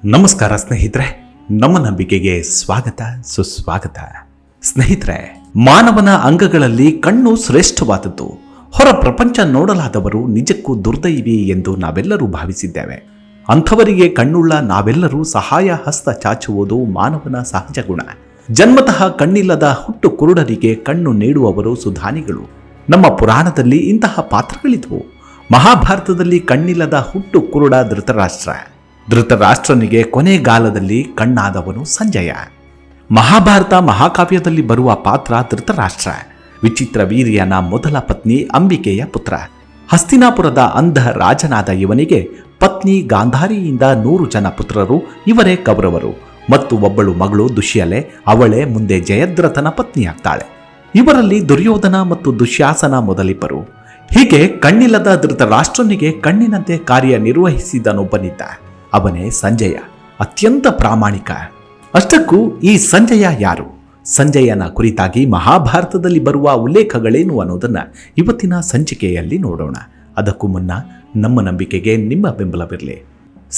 ನಮಸ್ಕಾರ ಸ್ನೇಹಿತರೆ, ನಮ್ಮ ನಂಬಿಕೆಗೆ ಸ್ವಾಗತ ಸುಸ್ವಾಗತ. ಸ್ನೇಹಿತರೆ, ಮಾನವನ ಅಂಗಗಳಲ್ಲಿ ಕಣ್ಣು ಶ್ರೇಷ್ಠವಾದದ್ದು. ಹೊರ ಪ್ರಪಂಚ ನೋಡಲಾದವರು ನಿಜಕ್ಕೂ ದುರ್ದೈವಿ ಎಂದು ನಾವೆಲ್ಲರೂ ಭಾವಿಸಿದ್ದೇವೆ. ಅಂಥವರಿಗೆ ಕಣ್ಣುಳ್ಳ ನಾವೆಲ್ಲರೂ ಸಹಾಯ ಹಸ್ತ ಚಾಚುವುದು ಮಾನವನ ಸಹಜ ಗುಣ. ಜನ್ಮತಃ ಕಣ್ಣಿಲ್ಲದ ಹುಟ್ಟು ಕುರುಡರಿಗೆ ಕಣ್ಣು ನೀಡುವವರು ಸುಧಾನಿಗಳು. ನಮ್ಮ ಪುರಾಣದಲ್ಲಿ ಇಂತಹ ಪಾತ್ರಗಳಿದ್ವು. ಮಹಾಭಾರತದಲ್ಲಿ ಕಣ್ಣಿಲ್ಲದ ಹುಟ್ಟು ಕುರುಡ ಧೃತರಾಷ್ಟ್ರನಿಗೆ ಕೊನೆಗಾಲದಲ್ಲಿ ಕಣ್ಣಾದವನು ಸಂಜಯ. ಮಹಾಭಾರತ ಮಹಾಕಾವ್ಯದಲ್ಲಿ ಬರುವ ಪಾತ್ರ ಧೃತರಾಷ್ಟ್ರ. ವಿಚಿತ್ರ ವೀರ್ಯನ ಮೊದಲ ಪತ್ನಿ ಅಂಬಿಕೆಯ ಪುತ್ರ. ಹಸ್ತಿನಾಪುರದ ಅಂಧ ರಾಜನಾದ ಇವನಿಗೆ ಪತ್ನಿ ಗಾಂಧಾರಿಯಿಂದ 100 ಜನ ಪುತ್ರರು. ಇವರೇ ಕೌರವರು ಮತ್ತು ಒಬ್ಬಳು ಮಗಳು ದುಶ್ಯಲೆ. ಅವಳೇ ಮುಂದೆ ಜಯದ್ರಥನ ಪತ್ನಿಯಾಗ್ತಾಳೆ. ಇವರಲ್ಲಿ ದುರ್ಯೋಧನ ಮತ್ತು ದುಶ್ಯಾಸನ ಮೊದಲಿಬ್ಬರು. ಹೀಗೆ ಕಣ್ಣಿಲ್ಲದ ಧೃತರಾಷ್ಟ್ರನಿಗೆ ಕಣ್ಣಿನಂತೆ ಕಾರ್ಯನಿರ್ವಹಿಸಿದನೊಬ್ಬನಿದ್ದ. ಅವನೇ ಸಂಜಯ, ಅತ್ಯಂತ ಪ್ರಾಮಾಣಿಕ. ಅಷ್ಟಕ್ಕೂ ಈ ಸಂಜಯ ಯಾರು? ಸಂಜಯನ ಕುರಿತಾಗಿ ಮಹಾಭಾರತದಲ್ಲಿ ಬರುವ ಉಲ್ಲೇಖಗಳೇನು ಅನ್ನೋದನ್ನು ಇವತ್ತಿನ ಸಂಚಿಕೆಯಲ್ಲಿ ನೋಡೋಣ. ಅದಕ್ಕೂ ಮುನ್ನ ನಮ್ಮ ನಂಬಿಕೆಗೆ ನಿಮ್ಮ ಬೆಂಬಲವಿರಲಿ.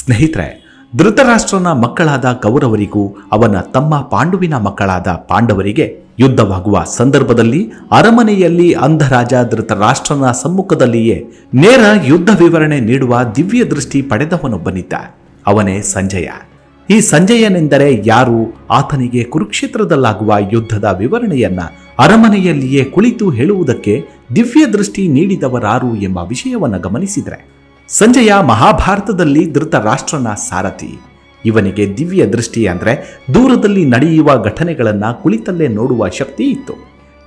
ಸ್ನೇಹಿತರೆ, ಧೃತರಾಷ್ಟ್ರನ ಮಕ್ಕಳಾದ ಕೌರವರಿಗೂ ಅವನ ತಮ್ಮ ಪಾಂಡುವಿನ ಮಕ್ಕಳಾದ ಪಾಂಡವರಿಗೆ ಯುದ್ಧವಾಗುವ ಸಂದರ್ಭದಲ್ಲಿ ಅರಮನೆಯಲ್ಲಿ ಅಂಧರಾಜ ಧೃತರಾಷ್ಟ್ರನ ಸಮ್ಮುಖದಲ್ಲಿಯೇ ನೇರ ಯುದ್ಧ ವಿವರಣೆ ನೀಡುವ ದಿವ್ಯ ದೃಷ್ಟಿ ಪಡೆದವನೊಬ್ಬನಿದ್ದ. ಅವನೇ ಸಂಜಯ. ಈ ಸಂಜಯನೆಂದರೆ ಯಾರು? ಆತನಿಗೆ ಕುರುಕ್ಷೇತ್ರದಲ್ಲಾಗುವ ಯುದ್ಧದ ವಿವರಣೆಯನ್ನ ಅರಮನೆಯಲ್ಲಿಯೇ ಕುಳಿತು ಹೇಳುವುದಕ್ಕೆ ದಿವ್ಯ ದೃಷ್ಟಿ ನೀಡಿದವರಾರು ಎಂಬ ವಿಷಯವನ್ನು ಗಮನಿಸಿದರೆ, ಸಂಜಯ ಮಹಾಭಾರತದಲ್ಲಿ ಧೃತರಾಷ್ಟ್ರನ ಸಾರಥಿ. ಇವನಿಗೆ ದಿವ್ಯ ದೃಷ್ಟಿ ಅಂದರೆ ದೂರದಲ್ಲಿ ನಡೆಯುವ ಘಟನೆಗಳನ್ನು ಕುಳಿತಲ್ಲೇ ನೋಡುವ ಶಕ್ತಿ ಇತ್ತು.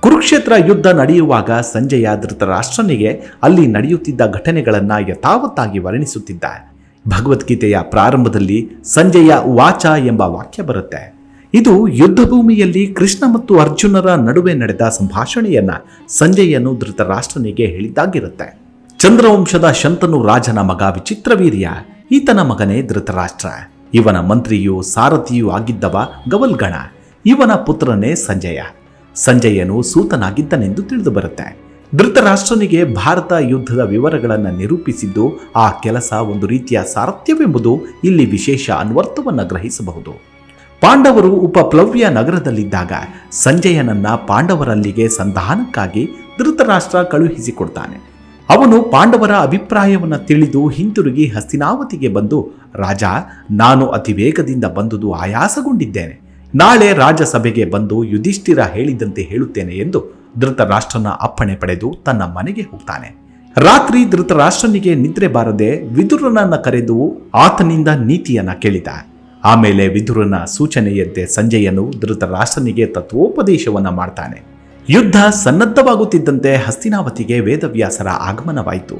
ಕುರುಕ್ಷೇತ್ರ ಯುದ್ಧ ನಡೆಯುವಾಗ ಸಂಜಯ ಧೃತರಾಷ್ಟ್ರನಿಗೆ ಅಲ್ಲಿ ನಡೆಯುತ್ತಿದ್ದ ಘಟನೆಗಳನ್ನು ಯಥಾವತ್ತಾಗಿ ವರ್ಣಿಸುತ್ತಿದ್ದ. ಭಗವದ್ಗೀತೆಯ ಪ್ರಾರಂಭದಲ್ಲಿ ಸಂಜಯ ವಾಚ ಎಂಬ ವಾಕ್ಯ ಬರುತ್ತೆ. ಇದು ಯುದ್ಧ ಭೂಮಿಯಲ್ಲಿ ಕೃಷ್ಣ ಮತ್ತು ಅರ್ಜುನರ ನಡುವೆ ನಡೆದ ಸಂಭಾಷಣೆಯನ್ನ ಸಂಜಯನು ಧೃತರಾಷ್ಟ್ರನಿಗೆ ಹೇಳಿದ್ದಾಗಿರುತ್ತೆ. ಚಂದ್ರವಂಶದ ಶಂತನು ರಾಜನ ಮಗ ವಿಚಿತ್ರವೀರ್ಯ. ಈತನ ಮಗನೇ ಧೃತರಾಷ್ಟ್ರ. ಇವನ ಮಂತ್ರಿಯೂ ಸಾರಥಿಯೂ ಆಗಿದ್ದವ ಗವಲ್ಗಣ. ಇವನ ಪುತ್ರನೇ ಸಂಜಯ. ಸಂಜಯನು ಸೂತನಾಗಿದ್ದನೆಂದು ತಿಳಿದು ಬರುತ್ತೆ. ಧೃತರಾಷ್ಟ್ರನಿಗೆ ಭಾರತ ಯುದ್ಧದ ವಿವರಗಳನ್ನು ನಿರೂಪಿಸಿದ್ದು ಆ ಕೆಲಸ ಒಂದು ರೀತಿಯ ಸಾರಥ್ಯವೆಂಬುದು ಇಲ್ಲಿ ವಿಶೇಷ ಅನ್ವರ್ಥವನ್ನು ಗ್ರಹಿಸಬಹುದು. ಪಾಂಡವರು ಉಪಪ್ಲವ್ಯ ನಗರದಲ್ಲಿದ್ದಾಗ ಸಂಜಯನನ್ನ ಪಾಂಡವರಲ್ಲಿಗೆ ಸಂಧಾನಕ್ಕಾಗಿ ಧೃತರಾಷ್ಟ್ರ ಕಳುಹಿಸಿಕೊಡ್ತಾನೆ. ಅವನು ಪಾಂಡವರ ಅಭಿಪ್ರಾಯವನ್ನು ತಿಳಿದು ಹಿಂತಿರುಗಿ ಹಸ್ತಿನಾವತಿಗೆ ಬಂದು, ರಾಜ, ನಾನು ಅತಿ ವೇಗದಿಂದ ಬಂದುದು ಆಯಾಸಗೊಂಡಿದ್ದೇನೆ. ನಾಳೆ ರಾಜಸಭೆಗೆ ಬಂದು ಯುಧಿಷ್ಠಿರ ಹೇಳಿದಂತೆ ಹೇಳುತ್ತೇನೆ ಎಂದು ಧೃತರಾಷ್ಟ್ರನ ಅಪ್ಪಣೆ ಪಡೆದು ತನ್ನ ಮನೆಗೆ ಹೋಗ್ತಾನೆ. ರಾತ್ರಿ ಧೃತರಾಷ್ಟ್ರನಿಗೆ ನಿದ್ರೆ ಬಾರದೆ ವಿದುರನನ್ನ ಕರೆದು ಆತನಿಂದ ನೀತಿಯನ್ನ ಕೇಳಿದ. ಆಮೇಲೆ ವಿದುರನ ಸೂಚನೆಯಂತೆ ಸಂಜಯನು ಧೃತರಾಷ್ಟ್ರನಿಗೆ ತತ್ವೋಪದೇಶವನ್ನ ಮಾಡ್ತಾನೆ. ಯುದ್ಧ ಸನ್ನದ್ಧವಾಗುತ್ತಿದ್ದಂತೆ ಹಸ್ತಿನಾವತಿಗೆ ವೇದವ್ಯಾಸರ ಆಗಮನವಾಯಿತು.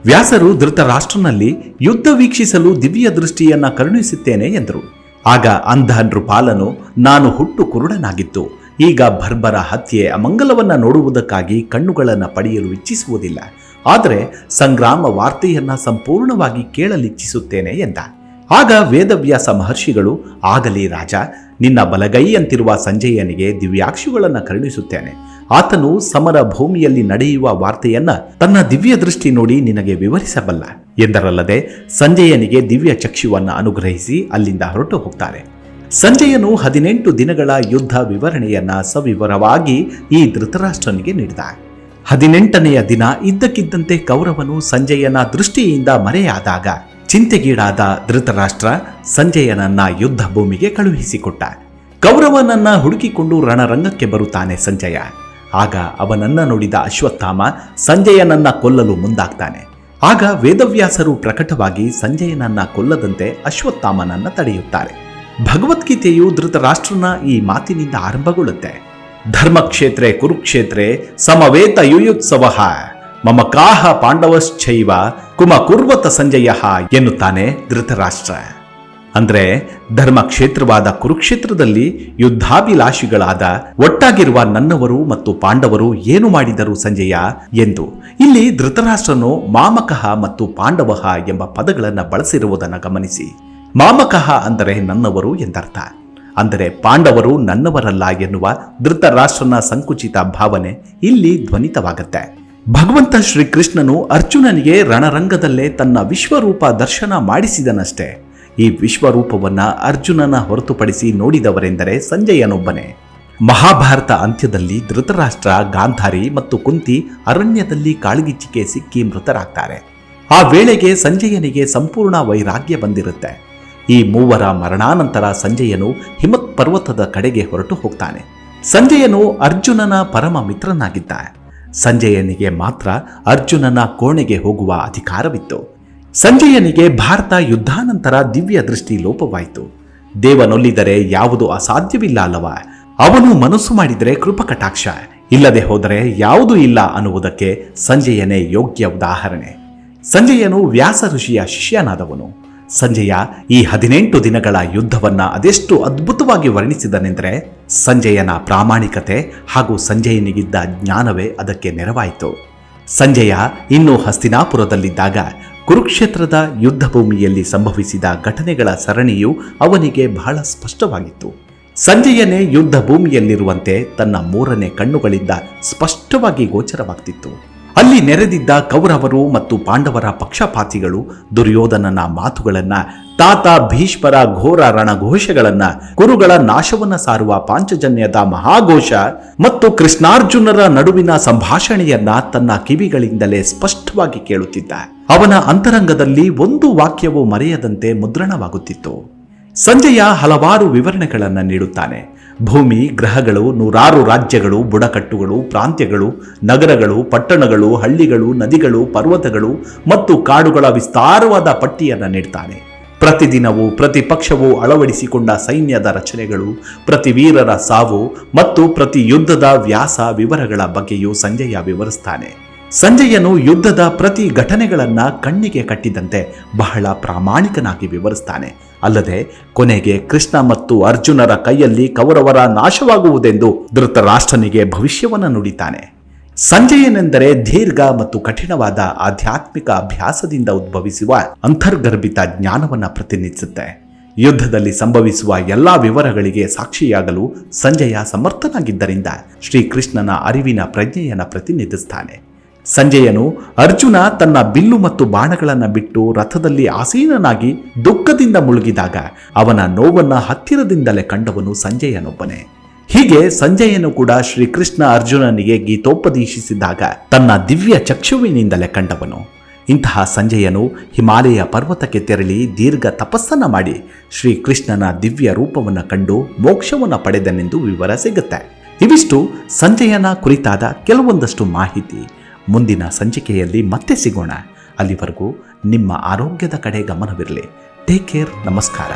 ವ್ಯಾಸರು ಧೃತರಾಷ್ಟ್ರನಲ್ಲಿ ಯುದ್ಧ ವೀಕ್ಷಿಸಲು ದಿವ್ಯ ದೃಷ್ಟಿಯನ್ನ ಕರುಣಿಸುತ್ತೇನೆ ಎಂದರು. ಆಗ ಅಂಧ ನೃಪಾಲನು, ನಾನು ಹುಟ್ಟು ಕುರುಡನಾಗಿತ್ತು, ಈಗ ಬರ್ಬರ ಹತ್ಯೆ ಅಮಂಗಲವನ್ನ ನೋಡುವುದಕ್ಕಾಗಿ ಕಣ್ಣುಗಳನ್ನು ಪಡೆಯಲು ಇಚ್ಛಿಸುವುದಿಲ್ಲ, ಆದರೆ ಸಂಗ್ರಾಮ ವಾರ್ತೆಯನ್ನ ಸಂಪೂರ್ಣವಾಗಿ ಕೇಳಲಿಚ್ಛಿಸುತ್ತೇನೆ ಎಂದ. ಆಗ ವೇದವ್ಯಾಸ ಮಹರ್ಷಿಗಳು, ಆಗಲಿ ರಾಜ, ನಿನ್ನ ಬಲಗೈ ಅಂತಿರುವ ಸಂಜಯನಿಗೆ ದಿವ್ಯಾಕ್ಷುಗಳನ್ನು ಕರುಣಿಸುತ್ತೇನೆ. ಆತನು ಸಮರ ಭೂಮಿಯಲ್ಲಿ ನಡೆಯುವ ವಾರ್ತೆಯನ್ನ ತನ್ನ ದಿವ್ಯ ದೃಷ್ಟಿ ನೋಡಿ ನಿನಗೆ ವಿವರಿಸಬಲ್ಲ ಎಂದರಲ್ಲದೆ ಸಂಜಯನಿಗೆ ದಿವ್ಯ ಚಕ್ಷುವನ್ನು ಅನುಗ್ರಹಿಸಿ ಅಲ್ಲಿಂದ ಹೊರಟು ಹೋಗ್ತಾರೆ. ಸಂಜಯನು 18 ದಿನಗಳ ಯುದ್ಧ ವಿವರಣೆಯನ್ನ ಸವಿವರವಾಗಿ ಈ ಧೃತರಾಷ್ಟ್ರನಿಗೆ ನೀಡಿದ. 18ನೆಯ ದಿನ ಇದ್ದಕ್ಕಿದ್ದಂತೆ ಕೌರವನು ಸಂಜಯನ ದೃಷ್ಟಿಯಿಂದ ಮರೆಯಾದಾಗ ಚಿಂತೆಗೀಡಾದ ಧೃತರಾಷ್ಟ್ರ ಸಂಜಯನನ್ನ ಯುದ್ಧ ಭೂಮಿಗೆ ಕಳುಹಿಸಿಕೊಟ್ಟ. ಕೌರವನನ್ನ ಹುಡುಕಿಕೊಂಡು ರಣರಂಗಕ್ಕೆ ಬರುತ್ತಾನೆ ಸಂಜಯ. ಆಗ ಅವನನ್ನ ನೋಡಿದ ಅಶ್ವತ್ಥಾಮ ಸಂಜಯನನ್ನ ಕೊಲ್ಲಲು ಮುಂದಾಗ್ತಾನೆ. ಆಗ ವೇದವ್ಯಾಸರು ಪ್ರಕಟವಾಗಿ ಸಂಜಯನನ್ನ ಕೊಲ್ಲದಂತೆ ಅಶ್ವತ್ಥಾಮನನ್ನ ತಡೆಯುತ್ತಾರೆ. ಭಗವದ್ಗೀತೆಯು ಧೃತರಾಷ್ಟ್ರನ ಈ ಮಾತಿನಿಂದ ಆರಂಭಗೊಳ್ಳುತ್ತೆ. ಧರ್ಮಕ್ಷೇತ್ರೆ ಕುರುಕ್ಷೇತ್ರೆ ಸಮವೇತ ಯುಯುತ್ಸವಃ ಮಮ ಕಾಹ ಪಾಂಡವಶ್ಚೈವ ಕುಮ ಕುರ್ವತ ಸಂಜಯ ಎನ್ನುತ್ತಾನೆ ಧೃತರಾಷ್ಟ್ರ. ಅಂದ್ರೆ ಧರ್ಮಕ್ಷೇತ್ರವಾದ ಕುರುಕ್ಷೇತ್ರದಲ್ಲಿ ಯುದ್ಧಾಭಿಲಾಷಿಗಳಾದ ಒಟ್ಟಾಗಿರುವ ನನ್ನವರು ಮತ್ತು ಪಾಂಡವರು ಏನು ಮಾಡಿದರು ಸಂಜಯ ಎಂದು. ಇಲ್ಲಿ ಧೃತರಾಷ್ಟ್ರನು ಮಾಮಕಃ ಮತ್ತು ಪಾಂಡವಃ ಎಂಬ ಪದಗಳನ್ನು ಬಳಸಿರುವುದನ್ನು ಗಮನಿಸಿ. ಮಾಮಕಃ ಅಂದರೆ ನನ್ನವರು ಎಂದರ್ಥ. ಅಂದರೆ ಪಾಂಡವರು ನನ್ನವರಲ್ಲ ಎನ್ನುವ ಧೃತರಾಷ್ಟ್ರನ ಸಂಕುಚಿತ ಭಾವನೆ ಇಲ್ಲಿ ಧ್ವನಿತವಾಗುತ್ತೆ. ಭಗವಂತ ಶ್ರೀಕೃಷ್ಣನು ಅರ್ಜುನನಿಗೆ ರಣರಂಗದಲ್ಲೇ ತನ್ನ ವಿಶ್ವರೂಪ ದರ್ಶನ ಮಾಡಿಸಿದನಷ್ಟೇ. ಈ ವಿಶ್ವರೂಪವನ್ನ ಅರ್ಜುನನ ಹೊರತುಪಡಿಸಿ ನೋಡಿದವರೆಂದರೆ ಸಂಜಯನೊಬ್ಬನೇ. ಮಹಾಭಾರತ ಅಂತ್ಯದಲ್ಲಿ ಧೃತರಾಷ್ಟ್ರ, ಗಾಂಧಾರಿ ಮತ್ತು ಕುಂತಿ ಅರಣ್ಯದಲ್ಲಿ ಕಾಳ್ಗಿಚ್ಚಿಗೆ ಸಿಕ್ಕಿ ಮೃತರಾಗ್ತಾರೆ. ಆ ವೇಳೆಗೆ ಸಂಜಯನಿಗೆ ಸಂಪೂರ್ಣ ವೈರಾಗ್ಯ ಬಂದಿರುತ್ತೆ. ಈ ಮೂವರ ಮರಣಾನಂತರ ಸಂಜಯನು ಹಿಮತ್ ಪರ್ವತದ ಕಡೆಗೆ ಹೊರಟು ಹೋಗ್ತಾನೆ. ಸಂಜಯನು ಅರ್ಜುನನ ಪರಮ ಮಿತ್ರನಾಗಿದ್ದ. ಸಂಜಯನಿಗೆ ಮಾತ್ರ ಅರ್ಜುನನ ಕೋಣೆಗೆ ಹೋಗುವ ಅಧಿಕಾರವಿತ್ತು. ಸಂಜಯನಿಗೆ ಭಾರತ ಯುದ್ಧಾನಂತರ ದಿವ್ಯ ದೃಷ್ಟಿ ಲೋಪವಾಯಿತು. ದೇವನೊಲ್ಲಿದರೆ ಯಾವುದು ಅಸಾಧ್ಯವಿಲ್ಲ ಅಲ್ಲವ. ಅವನು ಮನಸ್ಸು ಮಾಡಿದರೆ ಕೃಪಕಟಾಕ್ಷ, ಇಲ್ಲದೆ ಹೋದರೆ ಯಾವುದೂ ಇಲ್ಲ ಅನ್ನುವುದಕ್ಕೆ ಸಂಜಯನೇ ಯೋಗ್ಯ ಉದಾಹರಣೆ. ಸಂಜಯನು ವ್ಯಾಸ ಋಷಿಯ ಶಿಷ್ಯನಾದವನು. ಸಂಜಯ ಈ 18 ದಿನಗಳ ಯುದ್ಧವನ್ನ ಅದೆಷ್ಟು ಅದ್ಭುತವಾಗಿ ವರ್ಣಿಸಿದನೆಂದರೆ ಸಂಜಯನ ಪ್ರಾಮಾಣಿಕತೆ ಹಾಗೂ ಸಂಜಯನಿಗಿದ್ದ ಜ್ಞಾನವೇ ಅದಕ್ಕೆ ನೆರವಾಯಿತು. ಸಂಜಯ ಇನ್ನೂ ಹಸ್ತಿನಾಪುರದಲ್ಲಿದ್ದಾಗ ಕುರುಕ್ಷೇತ್ರದ ಯುದ್ಧ ಭೂಮಿಯಲ್ಲಿ ಸಂಭವಿಸಿದ ಘಟನೆಗಳ ಸರಣಿಯು ಅವನಿಗೆ ಬಹಳ ಸ್ಪಷ್ಟವಾಗಿತ್ತು. ಸಂಜಯನೇ ಯುದ್ಧ ಭೂಮಿಯಲ್ಲಿರುವಂತೆ ತನ್ನ 3ನೇ ಕಣ್ಣುಗಳಿಂದ ಸ್ಪಷ್ಟವಾಗಿ ಗೋಚರವಾಗ್ತಿತ್ತು. ಅಲ್ಲಿ ನೆರೆದಿದ್ದ ಕೌರವರು ಮತ್ತು ಪಾಂಡವರ ಪಕ್ಷಪಾತಿಗಳು ದುರ್ಯೋಧನನ ಮಾತುಗಳನ್ನ, ತಾತ ಭೀಷ್ಮರ ಘೋರ ರಣಘೋಷಗಳನ್ನ, ಕುರುಗಳ ನಾಶವನ್ನ ಸಾರುವ ಪಾಂಚಜನ್ಯದ ಮಹಾಘೋಷ ಮತ್ತು ಕೃಷ್ಣಾರ್ಜುನರ ನಡುವಿನ ಸಂಭಾಷಣೆಯನ್ನ ತನ್ನ ಕಿವಿಗಳಿಂದಲೇ ಸ್ಪಷ್ಟವಾಗಿ ಕೇಳುತ್ತಿದ್ದ. ಅವನ ಅಂತರಂಗದಲ್ಲಿ ಒಂದು ವಾಕ್ಯವೂ ಮರೆಯದಂತೆ ಮುದ್ರಣವಾಗುತ್ತಿತ್ತು. ಸಂಜಯ ಹಲವಾರು ವಿವರಣೆಗಳನ್ನು ನೀಡುತ್ತಾನೆ. ಭೂಮಿ, ಗ್ರಹಗಳು, 100 ರಾಜ್ಯಗಳು, ಬುಡಕಟ್ಟುಗಳು, ಪ್ರಾಂತ್ಯಗಳು, ನಗರಗಳು, ಪಟ್ಟಣಗಳು, ಹಳ್ಳಿಗಳು, ನದಿಗಳು, ಪರ್ವತಗಳು ಮತ್ತು ಕಾಡುಗಳ ವಿಸ್ತಾರವಾದ ಪಟ್ಟಿಯನ್ನು ನೀಡ್ತಾನೆ. ಪ್ರತಿದಿನವೂ ಪ್ರತಿ ಪಕ್ಷವು ಅಳವಡಿಸಿಕೊಂಡ ಸೈನ್ಯದ ರಚನೆಗಳು, ಪ್ರತಿ ವೀರರ ಸಾವು ಮತ್ತು ಪ್ರತಿ ಯುದ್ಧದ ವ್ಯಾಸ ವಿವರಗಳ ಬಗ್ಗೆಯೂ ಸಂಜಯ ವಿವರಿಸ್ತಾನೆ. ಸಂಜಯನು ಯುದ್ಧದ ಪ್ರತಿ ಘಟನೆಗಳನ್ನ ಕಣ್ಣಿಗೆ ಕಟ್ಟಿದಂತೆ ಬಹಳ ಪ್ರಾಮಾಣಿಕನಾಗಿ ವಿವರಿಸ್ತಾನೆ. ಅಲ್ಲದೆ ಕೊನೆಗೆ ಕೃಷ್ಣ ಮತ್ತು ಅರ್ಜುನರ ಕೈಯಲ್ಲಿ ಕೌರವರ ನಾಶವಾಗುವುದೆಂದು ಧೃತರಾಷ್ಟ್ರನಿಗೆ ಭವಿಷ್ಯವನ್ನು ನುಡಿತಾನೆ. ಸಂಜಯನೆಂದರೆ ದೀರ್ಘ ಮತ್ತು ಕಠಿಣವಾದ ಆಧ್ಯಾತ್ಮಿಕ ಅಭ್ಯಾಸದಿಂದ ಉದ್ಭವಿಸುವ ಅಂತರ್ಗರ್ಭಿತ ಜ್ಞಾನವನ್ನು ಪ್ರತಿನಿಧಿಸುತ್ತೆ. ಯುದ್ಧದಲ್ಲಿ ಸಂಭವಿಸುವ ಎಲ್ಲಾ ವಿವರಗಳಿಗೆ ಸಾಕ್ಷಿಯಾಗಲು ಸಂಜಯ ಸಮರ್ಥನಾಗಿದ್ದರಿಂದ ಶ್ರೀಕೃಷ್ಣನ ಅರಿವಿನ ಪ್ರಜ್ಞೆಯನ್ನು ಪ್ರತಿನಿಧಿಸ್ತಾನೆ. ಸಂಜಯನು ಅರ್ಜುನ ತನ್ನ ಬಿಲ್ಲು ಮತ್ತು ಬಾಣಗಳನ್ನು ಬಿಟ್ಟು ರಥದಲ್ಲಿ ಆಸೀನನಾಗಿ ದುಃಖದಿಂದ ಮುಳುಗಿದಾಗ ಅವನ ನೋವನ್ನು ಹತ್ತಿರದಿಂದಲೇ ಕಂಡವನು ಸಂಜಯನೊಬ್ಬನೇ. ಹೀಗೆ ಸಂಜಯನು ಕೂಡ ಶ್ರೀಕೃಷ್ಣ ಅರ್ಜುನನಿಗೆ ಗೀತೋಪದೇಶಿಸಿದಾಗ ತನ್ನ ದಿವ್ಯ ಚಕ್ಷುವಿನಿಂದಲೇ ಕಂಡವನು. ಇಂತಹ ಸಂಜಯನು ಹಿಮಾಲಯ ಪರ್ವತಕ್ಕೆ ತೆರಳಿ ದೀರ್ಘ ತಪಸ್ಸನ್ನು ಮಾಡಿ ಶ್ರೀಕೃಷ್ಣನ ದಿವ್ಯ ರೂಪವನ್ನು ಕಂಡು ಮೋಕ್ಷವನ್ನು ಪಡೆದನೆಂದು ವಿವರ ಸಿಗುತ್ತೆ. ಇವಿಷ್ಟು ಸಂಜಯನ ಕುರಿತಾದ ಕೆಲವೊಂದಷ್ಟು ಮಾಹಿತಿ. ಮುಂದಿನ ಸಂಚಿಕೆಯಲ್ಲಿ ಮತ್ತೆ ಸಿಗೋಣ. ಅಲ್ಲಿವರೆಗೂ ನಿಮ್ಮ ಆರೋಗ್ಯದ ಕಡೆ ಗಮನವಿರಲಿ. Take care. ನಮಸ್ಕಾರ.